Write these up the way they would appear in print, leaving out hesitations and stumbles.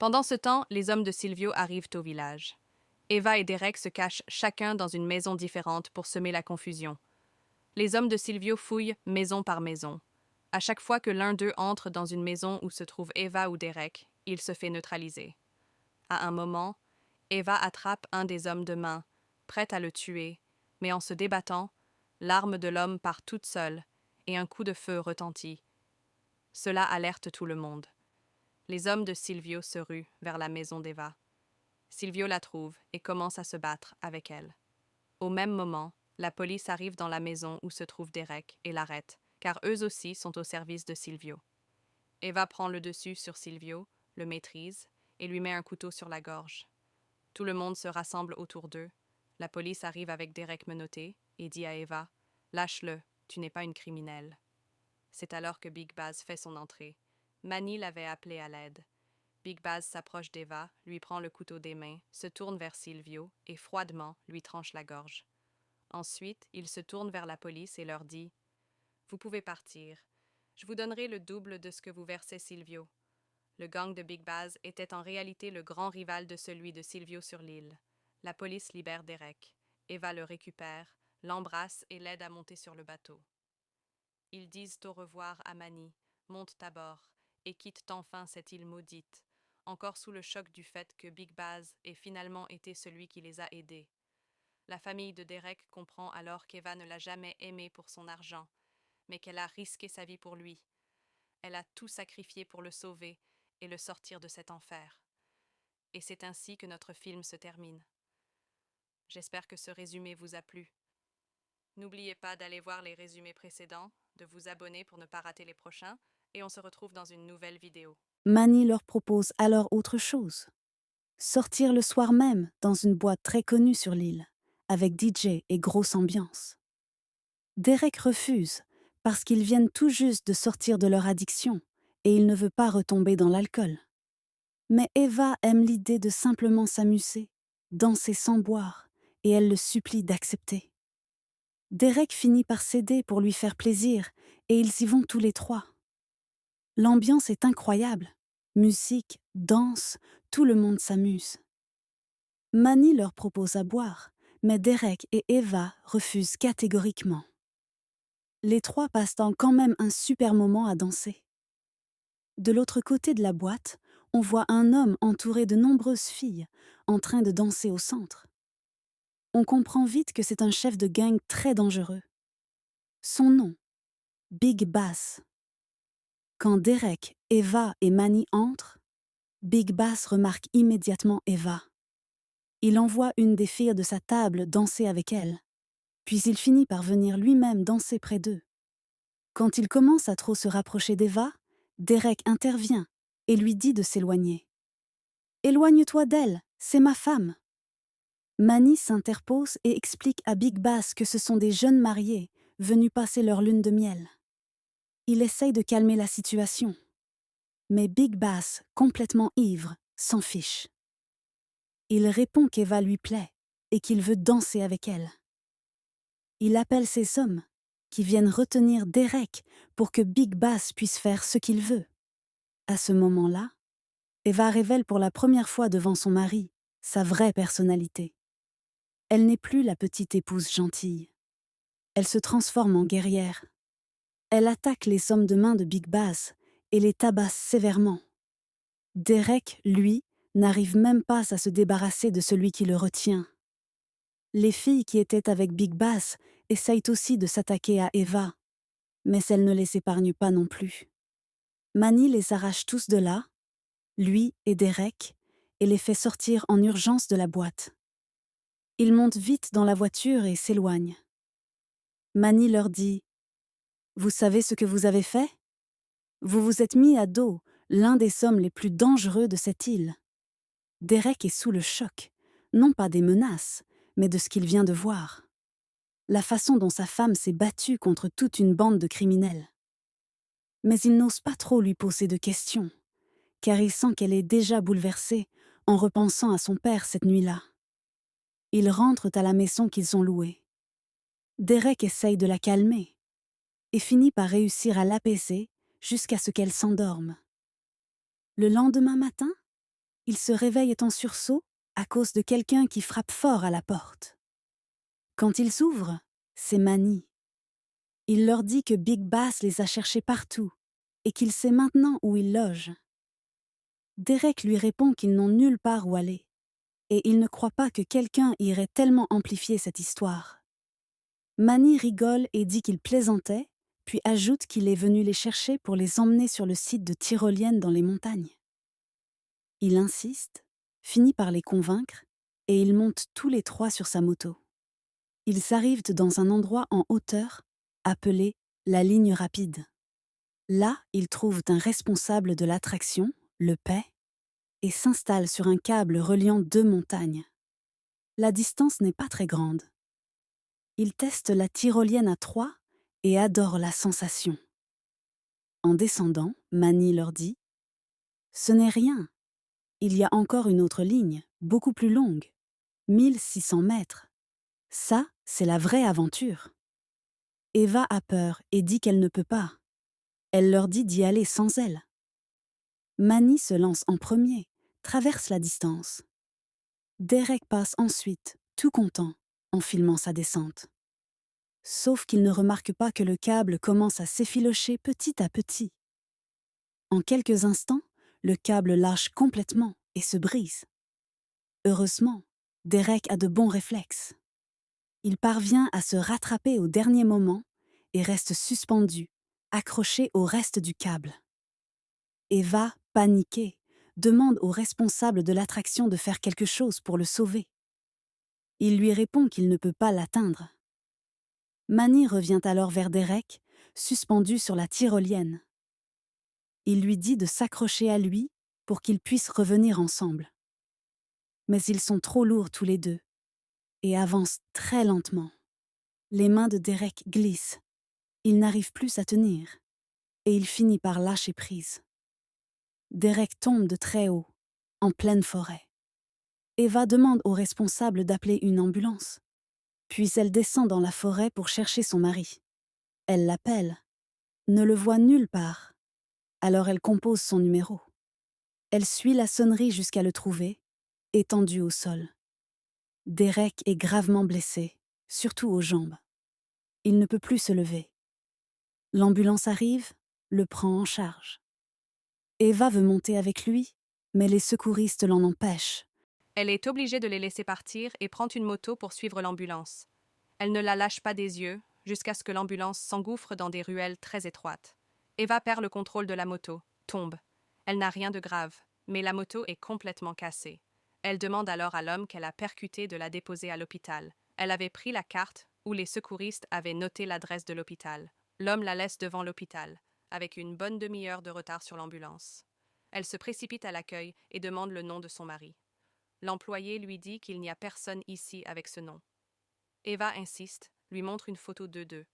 Pendant ce temps, les hommes de Silvio arrivent au village. Eva et Derek se cachent chacun dans une maison différente pour semer la confusion. Les hommes de Silvio fouillent maison par maison. À chaque fois que l'un d'eux entre dans une maison où se trouve Eva ou Derek, il se fait neutraliser. À un moment, Eva attrape un des hommes de main, prête à le tuer, mais en se débattant, l'arme de l'homme part toute seule et un coup de feu retentit. Cela alerte tout le monde. Les hommes de Silvio se ruent vers la maison d'Eva. Silvio la trouve et commence à se battre avec elle. Au même moment, la police arrive dans la maison où se trouve Derek et l'arrête, car eux aussi sont au service de Silvio. Eva prend le dessus sur Silvio, le maîtrise et lui met un couteau sur la gorge. Tout le monde se rassemble autour d'eux. La police arrive avec Derek menotté et dit à Eva « Lâche-le, tu n'es pas une criminelle ». C'est alors que Big Baz fait son entrée. Manny l'avait appelé à l'aide. Big Baz s'approche d'Eva, lui prend le couteau des mains, se tourne vers Silvio et froidement lui tranche la gorge. Ensuite, il se tourne vers la police et leur dit « Vous pouvez partir. Je vous donnerai le double de ce que vous versez Silvio. » Le gang de Big Baz était en réalité le grand rival de celui de Silvio sur l'île. La police libère Derek. Eva le récupère, l'embrasse et l'aide à monter sur le bateau. Ils disent au revoir à Manny, montent à bord et quittent enfin cette île maudite, encore sous le choc du fait que Big Baz ait finalement été celui qui les a aidés. La famille de Derek comprend alors qu'Eva ne l'a jamais aimé pour son argent, mais qu'elle a risqué sa vie pour lui. Elle a tout sacrifié pour le sauver et le sortir de cet enfer. Et c'est ainsi que notre film se termine. J'espère que ce résumé vous a plu. N'oubliez pas d'aller voir les résumés précédents, de vous abonner pour ne pas rater les prochains, et on se retrouve dans une nouvelle vidéo. Manny leur propose alors autre chose. Sortir le soir même dans une boîte très connue sur l'île, avec DJ et grosse ambiance. Derek refuse parce qu'ils viennent tout juste de sortir de leur addiction et il ne veut pas retomber dans l'alcool. Mais Eva aime l'idée de simplement s'amuser, danser sans boire, et elle le supplie d'accepter. Derek finit par céder pour lui faire plaisir et ils y vont tous les trois. L'ambiance est incroyable. Musique, danse, tout le monde s'amuse. Manny leur propose à boire, mais Derek et Eva refusent catégoriquement. Les trois passent quand même un super moment à danser. De l'autre côté de la boîte, on voit un homme entouré de nombreuses filles, en train de danser au centre. On comprend vite que c'est un chef de gang très dangereux. Son nom, Big Bass. Quand Derek, Eva et Manny entrent, Big Bass remarque immédiatement Eva. Il envoie une des filles de sa table danser avec elle, puis il finit par venir lui-même danser près d'eux. Quand il commence à trop se rapprocher d'Eva, Derek intervient et lui dit de s'éloigner. « Éloigne-toi d'elle, c'est ma femme !» Manny s'interpose et explique à Big Bass que ce sont des jeunes mariés venus passer leur lune de miel. Il essaye de calmer la situation. Mais Big Bass, complètement ivre, s'en fiche. Il répond qu'Eva lui plaît et qu'il veut danser avec elle. Il appelle ses hommes, qui viennent retenir Derek pour que Big Bass puisse faire ce qu'il veut. À ce moment-là, Eva révèle pour la première fois devant son mari sa vraie personnalité. Elle n'est plus la petite épouse gentille. Elle se transforme en guerrière. Elle attaque les hommes de main de Big Bass et les tabasse sévèrement. Derek, lui, n'arrive même pas à se débarrasser de celui qui le retient. Les filles qui étaient avec Big Bass essayent aussi de s'attaquer à Eva, mais elle ne les épargne pas non plus. Manny les arrache tous de là, lui et Derek, et les fait sortir en urgence de la boîte. Ils montent vite dans la voiture et s'éloignent. Manny leur dit « Vous savez ce que vous avez fait ? Vous vous êtes mis à dos l'un des hommes les plus dangereux de cette île. » Derek est sous le choc, non pas des menaces, mais de ce qu'il vient de voir. La façon dont sa femme s'est battue contre toute une bande de criminels. Mais il n'ose pas trop lui poser de questions, car il sent qu'elle est déjà bouleversée en repensant à son père cette nuit-là. Ils rentrent à la maison qu'ils ont louée. Derek essaye de la calmer et finit par réussir à l'apaiser jusqu'à ce qu'elle s'endorme. Le lendemain matin, Ils se réveillent en sursaut à cause de quelqu'un qui frappe fort à la porte. Quand ils s'ouvrent, c'est Manny. Il leur dit que Big Bass les a cherchés partout et qu'il sait maintenant où ils logent. Derek lui répond qu'ils n'ont nulle part où aller et il ne croit pas que quelqu'un irait tellement amplifier cette histoire. Manny rigole et dit qu'il plaisantait, puis ajoute qu'il est venu les chercher pour les emmener sur le site de tyroliennes dans les montagnes. Il insiste, finit par les convaincre, et ils montent tous les trois sur sa moto. Ils arrivent dans un endroit en hauteur, appelé la ligne rapide. Là, ils trouvent un responsable de l'attraction, le paie, et s'installent sur un câble reliant deux montagnes. La distance n'est pas très grande. Ils testent la tyrolienne à trois et adorent la sensation. En descendant, Manny leur dit « Ce n'est rien. Il y a encore une autre ligne, beaucoup plus longue, 1600 mètres. Ça, c'est la vraie aventure. » Eva a peur et dit qu'elle ne peut pas. Elle leur dit d'y aller sans elle. Manny se lance en premier, traverse la distance. Derek passe ensuite, tout content, en filmant sa descente. Sauf qu'il ne remarque pas que le câble commence à s'effilocher petit à petit. En quelques instants, le câble lâche complètement et se brise. Heureusement, Derek a de bons réflexes. Il parvient à se rattraper au dernier moment et reste suspendu, accroché au reste du câble. Eva, paniquée, demande au responsable de l'attraction de faire quelque chose pour le sauver. Il lui répond qu'il ne peut pas l'atteindre. Manny revient alors vers Derek, suspendu sur la tyrolienne. Il lui dit de s'accrocher à lui pour qu'ils puissent revenir ensemble. Mais ils sont trop lourds tous les deux et avancent très lentement. Les mains de Derek glissent. Il n'arrive plus à tenir et il finit par lâcher prise. Derek tombe de très haut, en pleine forêt. Eva demande au responsable d'appeler une ambulance. Puis elle descend dans la forêt pour chercher son mari. Elle l'appelle, ne le voit nulle part. Alors elle compose son numéro. Elle suit la sonnerie jusqu'à le trouver, étendu au sol. Derek est gravement blessé, surtout aux jambes. Il ne peut plus se lever. L'ambulance arrive, le prend en charge. Eva veut monter avec lui, mais les secouristes l'en empêchent. Elle est obligée de les laisser partir et prend une moto pour suivre l'ambulance. Elle ne la lâche pas des yeux jusqu'à ce que l'ambulance s'engouffre dans des ruelles très étroites. Eva perd le contrôle de la moto, tombe. Elle n'a rien de grave, mais la moto est complètement cassée. Elle demande alors à l'homme qu'elle a percuté de la déposer à l'hôpital. Elle avait pris la carte où les secouristes avaient noté l'adresse de l'hôpital. L'homme la laisse devant l'hôpital, avec une bonne demi-heure de retard sur l'ambulance. Elle se précipite à l'accueil et demande le nom de son mari. L'employé lui dit qu'il n'y a personne ici avec ce nom. Eva insiste, lui montre une photo d'eux deux.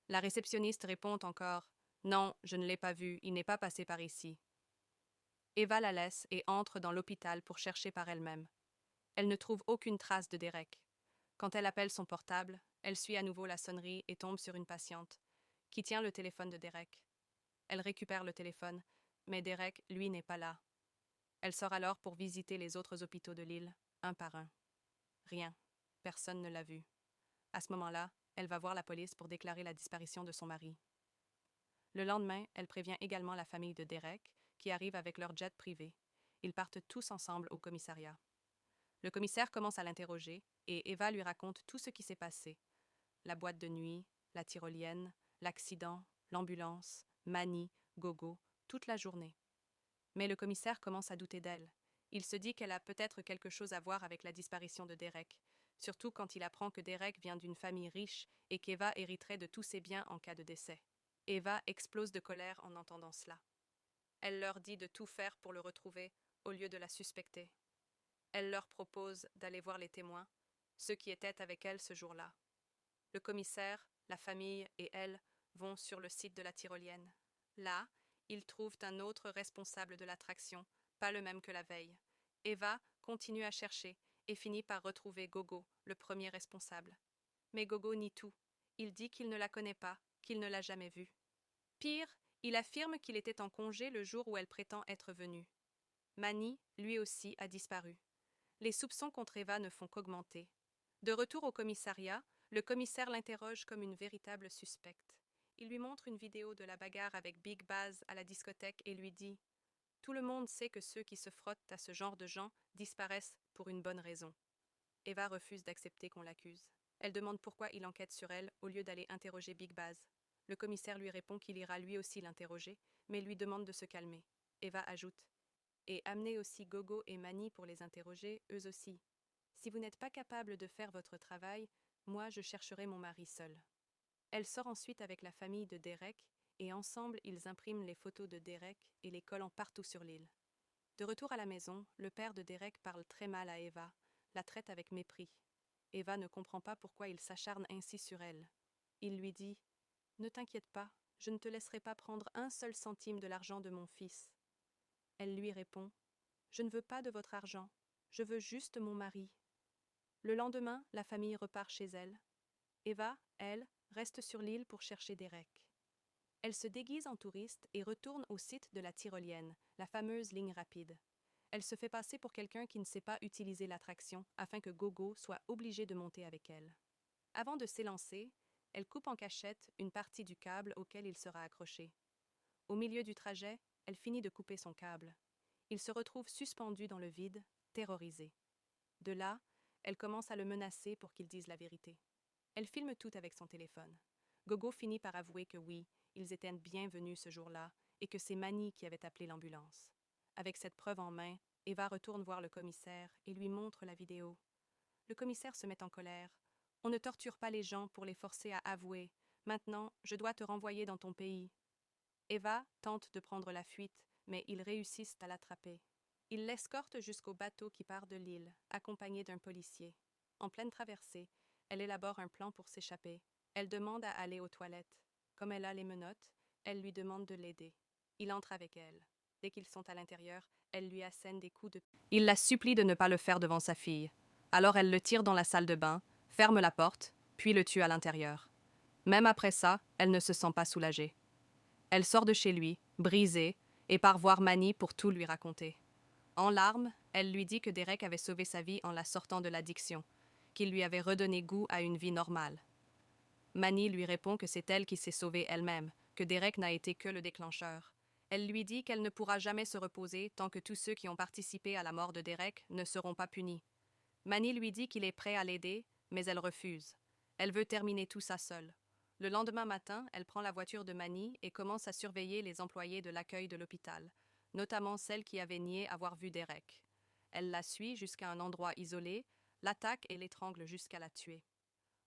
La réceptionniste répond encore « Non, je ne l'ai pas vu, il n'est pas passé par ici. » Eva la laisse et entre dans l'hôpital pour chercher par elle-même. Elle ne trouve aucune trace de Derek. Quand elle appelle son portable, elle suit à nouveau la sonnerie et tombe sur une patiente, qui tient le téléphone de Derek. Elle récupère le téléphone, mais Derek, lui, n'est pas là. Elle sort alors pour visiter les autres hôpitaux de l'île, un par un. Rien. Personne ne l'a vu. À ce moment-là, elle va voir la police pour déclarer la disparition de son mari. Le lendemain, elle prévient également la famille de Derek, qui arrive avec leur jet privé. Ils partent tous ensemble au commissariat. Le commissaire commence à l'interroger et Eva lui raconte tout ce qui s'est passé. La boîte de nuit, la tyrolienne, l'accident, l'ambulance, Manny, Gogo, toute la journée. Mais le commissaire commence à douter d'elle. Il se dit qu'elle a peut-être quelque chose à voir avec la disparition de Derek, surtout quand il apprend que Derek vient d'une famille riche et qu'Eva hériterait de tous ses biens en cas de décès. Eva explose de colère en entendant cela. Elle leur dit de tout faire pour le retrouver, au lieu de la suspecter. Elle leur propose d'aller voir les témoins, ceux qui étaient avec elle ce jour-là. Le commissaire, la famille et elle vont sur le site de la tyrolienne. Là, ils trouvent un autre responsable de l'attraction, pas le même que la veille. Eva continue à chercher et finit par retrouver Gogo, le premier responsable. Mais Gogo nie tout. Il dit qu'il ne la connaît pas, qu'il ne l'a jamais vue. Pire, il affirme qu'il était en congé le jour où elle prétend être venue. Manny, lui aussi, a disparu. Les soupçons contre Eva ne font qu'augmenter. De retour au commissariat, le commissaire l'interroge comme une véritable suspecte. Il lui montre une vidéo de la bagarre avec Big Baz à la discothèque et lui dit « Tout le monde sait que ceux qui se frottent à ce genre de gens disparaissent pour une bonne raison. » Eva refuse d'accepter qu'on l'accuse. Elle demande pourquoi il enquête sur elle au lieu d'aller interroger Big Baz. Le commissaire lui répond qu'il ira lui aussi l'interroger, mais lui demande de se calmer. Eva ajoute « Et amenez aussi Gogo et Manny pour les interroger, eux aussi. Si vous n'êtes pas capable de faire votre travail, moi je chercherai mon mari seul. » Elle sort ensuite avec la famille de Derek, et ensemble ils impriment les photos de Derek et les collant partout sur l'île. De retour à la maison, le père de Derek parle très mal à Eva, la traite avec mépris. Eva ne comprend pas pourquoi il s'acharne ainsi sur elle. Il lui dit « Ne t'inquiète pas, je ne te laisserai pas prendre un seul centime de l'argent de mon fils. » Elle lui répond « Je ne veux pas de votre argent, je veux juste mon mari. » Le lendemain, la famille repart chez elle. Eva, elle, reste sur l'île pour chercher Derek. Elle se déguise en touriste et retourne au site de la tyrolienne, la fameuse ligne rapide. Elle se fait passer pour quelqu'un qui ne sait pas utiliser l'attraction afin que Gogo soit obligé de monter avec elle. Avant de s'élancer, elle coupe en cachette une partie du câble auquel il sera accroché. Au milieu du trajet, elle finit de couper son câble. Il se retrouve suspendu dans le vide, terrorisé. De là, elle commence à le menacer pour qu'il dise la vérité. Elle filme tout avec son téléphone. Gogo finit par avouer que oui, ils étaient bien venus ce jour-là et que c'est Manny qui avait appelé l'ambulance. Avec cette preuve en main, Eva retourne voir le commissaire et lui montre la vidéo. Le commissaire se met en colère. « On ne torture pas les gens pour les forcer à avouer. Maintenant, je dois te renvoyer dans ton pays. » Eva tente de prendre la fuite, mais ils réussissent à l'attraper. Ils l'escortent jusqu'au bateau qui part de l'île, accompagné d'un policier. En pleine traversée, elle élabore un plan pour s'échapper. Elle demande à aller aux toilettes. Comme elle a les menottes, elle lui demande de l'aider. Il entre avec elle. Dès qu'ils sont à l'intérieur, elle lui assène des coups de... Il la supplie de ne pas le faire devant sa fille. Alors elle le tire dans la salle de bain, ferme la porte, puis le tue à l'intérieur. Même après ça, elle ne se sent pas soulagée. Elle sort de chez lui, brisée, et part voir Manny pour tout lui raconter. En larmes, elle lui dit que Derek avait sauvé sa vie en la sortant de l'addiction, qu'il lui avait redonné goût à une vie normale. Manny lui répond que c'est elle qui s'est sauvée elle-même, que Derek n'a été que le déclencheur. Elle lui dit qu'elle ne pourra jamais se reposer tant que tous ceux qui ont participé à la mort de Derek ne seront pas punis. Manny lui dit qu'il est prêt à l'aider, mais elle refuse. Elle veut terminer tout ça seule. Le lendemain matin, elle prend la voiture de Manny et commence à surveiller les employés de l'accueil de l'hôpital, notamment celle qui avait nié avoir vu Derek. Elle la suit jusqu'à un endroit isolé, l'attaque et l'étrangle jusqu'à la tuer.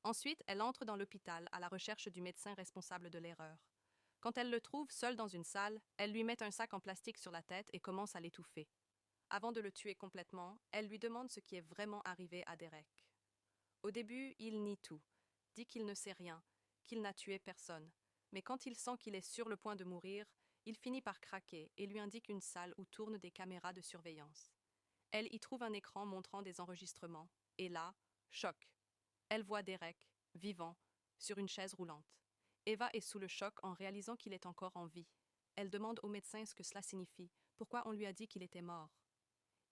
Ensuite, elle entre dans l'hôpital à la recherche du médecin responsable de l'erreur. Quand elle le trouve seul dans une salle, elle lui met un sac en plastique sur la tête et commence à l'étouffer. Avant de le tuer complètement, elle lui demande ce qui est vraiment arrivé à Derek. Au début, il nie tout, dit qu'il ne sait rien, qu'il n'a tué personne. Mais quand il sent qu'il est sur le point de mourir, il finit par craquer et lui indique une salle où tournent des caméras de surveillance. Elle y trouve un écran montrant des enregistrements, et là, choc. Elle voit Derek, vivant, sur une chaise roulante. Eva est sous le choc en réalisant qu'il est encore en vie. Elle demande au médecin ce que cela signifie, pourquoi on lui a dit qu'il était mort.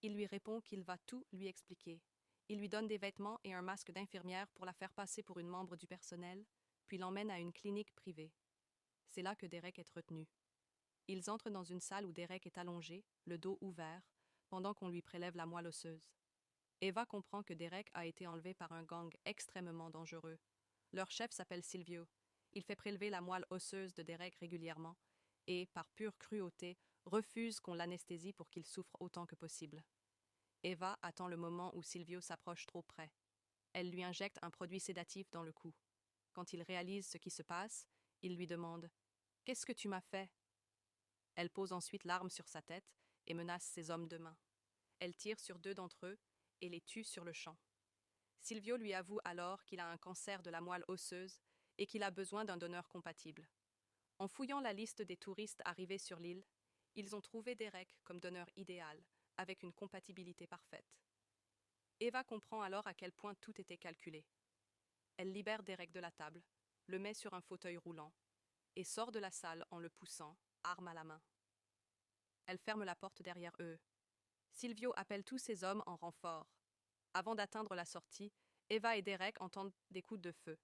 Il lui répond qu'il va tout lui expliquer. Il lui donne des vêtements et un masque d'infirmière pour la faire passer pour une membre du personnel, puis l'emmène à une clinique privée. C'est là que Derek est retenu. Ils entrent dans une salle où Derek est allongé, le dos ouvert, pendant qu'on lui prélève la moelle osseuse. Eva comprend que Derek a été enlevé par un gang extrêmement dangereux. Leur chef s'appelle Silvio. Il fait prélever la moelle osseuse de Derek régulièrement et, par pure cruauté, refuse qu'on l'anesthésie pour qu'il souffre autant que possible. Eva attend le moment où Silvio s'approche trop près. Elle lui injecte un produit sédatif dans le cou. Quand il réalise ce qui se passe, il lui demande « Qu'est-ce que tu m'as fait ?» Elle pose ensuite l'arme sur sa tête et menace ses hommes de main. Elle tire sur 2 d'entre eux et les tue sur le champ. Silvio lui avoue alors qu'il a un cancer de la moelle osseuse et qu'il a besoin d'un donneur compatible. En fouillant la liste des touristes arrivés sur l'île, ils ont trouvé Derek comme donneur idéal, avec une compatibilité parfaite. Eva comprend alors à quel point tout était calculé. Elle libère Derek de la table, le met sur un fauteuil roulant et sort de la salle en le poussant, arme à la main. Elle ferme la porte derrière eux. Silvio appelle tous ses hommes en renfort. Avant d'atteindre la sortie, Eva et Derek entendent des coups de feu.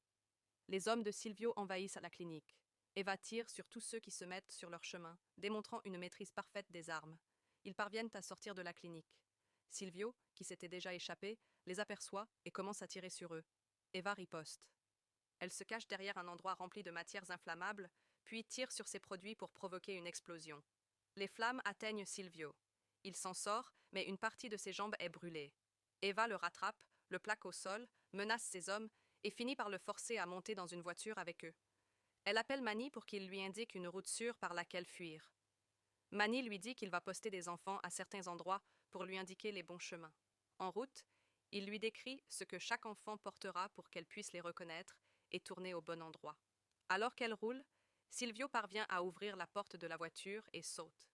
Les hommes de Silvio envahissent la clinique. Eva tire sur tous ceux qui se mettent sur leur chemin, démontrant une maîtrise parfaite des armes. Ils parviennent à sortir de la clinique. Silvio, qui s'était déjà échappé, les aperçoit et commence à tirer sur eux. Eva riposte. Elle se cache derrière un endroit rempli de matières inflammables, puis tire sur ses produits pour provoquer une explosion. Les flammes atteignent Silvio. Il s'en sort, mais une partie de ses jambes est brûlée. Eva le rattrape, le plaque au sol, menace ses hommes et finit par le forcer à monter dans une voiture avec eux. Elle appelle Manny pour qu'il lui indique une route sûre par laquelle fuir. Manny lui dit qu'il va poster des enfants à certains endroits pour lui indiquer les bons chemins. En route, il lui décrit ce que chaque enfant portera pour qu'elle puisse les reconnaître et tourner au bon endroit. Alors qu'elle roule, Silvio parvient à ouvrir la porte de la voiture et saute.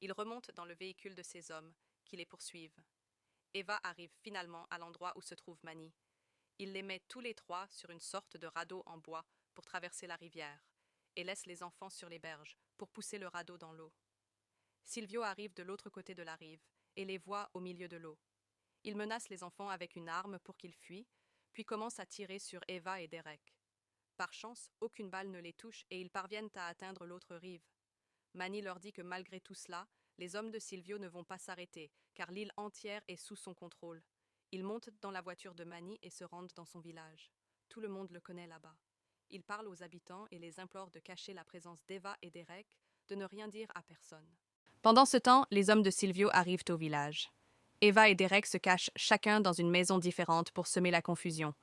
Il remonte dans le véhicule de ses hommes, qui les poursuivent. Eva arrive finalement à l'endroit où se trouve Manny. Il les met tous les trois sur une sorte de radeau en bois pour traverser la rivière, et laisse les enfants sur les berges pour pousser le radeau dans l'eau. Silvio arrive de l'autre côté de la rive et les voit au milieu de l'eau. Il menace les enfants avec une arme pour qu'ils fuient, puis commence à tirer sur Eva et Derek. Par chance, aucune balle ne les touche et ils parviennent à atteindre l'autre rive. Manny leur dit que malgré tout cela, les hommes de Silvio ne vont pas s'arrêter, car l'île entière est sous son contrôle. Ils montent dans la voiture de Manny et se rendent dans son village. Tout le monde le connaît là-bas. Il parle aux habitants et les implore de cacher la présence d'Eva et Derek, de ne rien dire à personne. Pendant ce temps, les hommes de Silvio arrivent au village. Eva et Derek se cachent chacun dans une maison différente pour semer la confusion.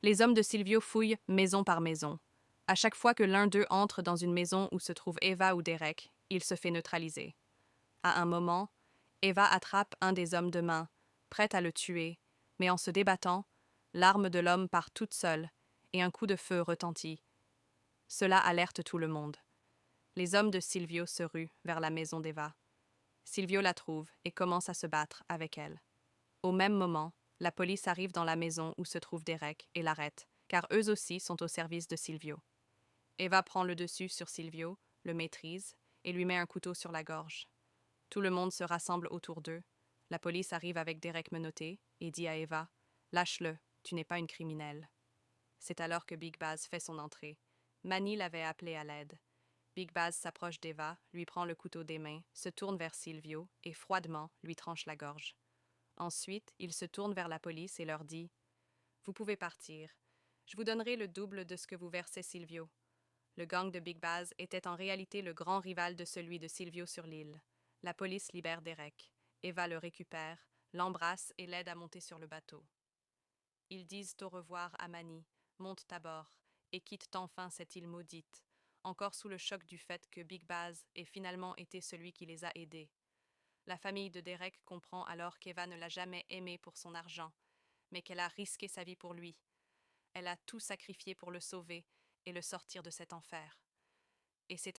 Les hommes de Silvio fouillent maison par maison. À chaque fois que l'un d'eux entre dans une maison où se trouve Eva ou Derek, il se fait neutraliser. À un moment, Eva attrape un des hommes de main, prête à le tuer, mais en se débattant, l'arme de l'homme part toute seule et un coup de feu retentit. Cela alerte tout le monde. Les hommes de Silvio se ruent vers la maison d'Eva. Silvio la trouve et commence à se battre avec elle. Au même moment, la police arrive dans la maison où se trouve Derek et l'arrête, car eux aussi sont au service de Silvio. Eva prend le dessus sur Silvio, le maîtrise et lui met un couteau sur la gorge. Tout le monde se rassemble autour d'eux. La police arrive avec Derek menotté et dit à Eva « Lâche-le, tu n'es pas une criminelle. » C'est alors que Big Baz fait son entrée. Manny l'avait appelé à l'aide. Big Baz s'approche d'Eva, lui prend le couteau des mains, se tourne vers Silvio et froidement lui tranche la gorge. Ensuite, il se tourne vers la police et leur dit « Vous pouvez partir. Je vous donnerai le double de ce que vous versez Silvio. » Le gang de Big Baz était en réalité le grand rival de celui de Silvio sur l'île. La police libère Derek. Eva le récupère, l'embrasse et l'aide à monter sur le bateau. Ils disent au revoir à Manny, montent à bord et quittent enfin cette île maudite, encore sous le choc du fait que Big Baz ait finalement été celui qui les a aidés. La famille de Derek comprend alors qu'Eva ne l'a jamais aimé pour son argent, mais qu'elle a risqué sa vie pour lui. Elle a tout sacrifié pour le sauver et le sortir de cet enfer. Et c'est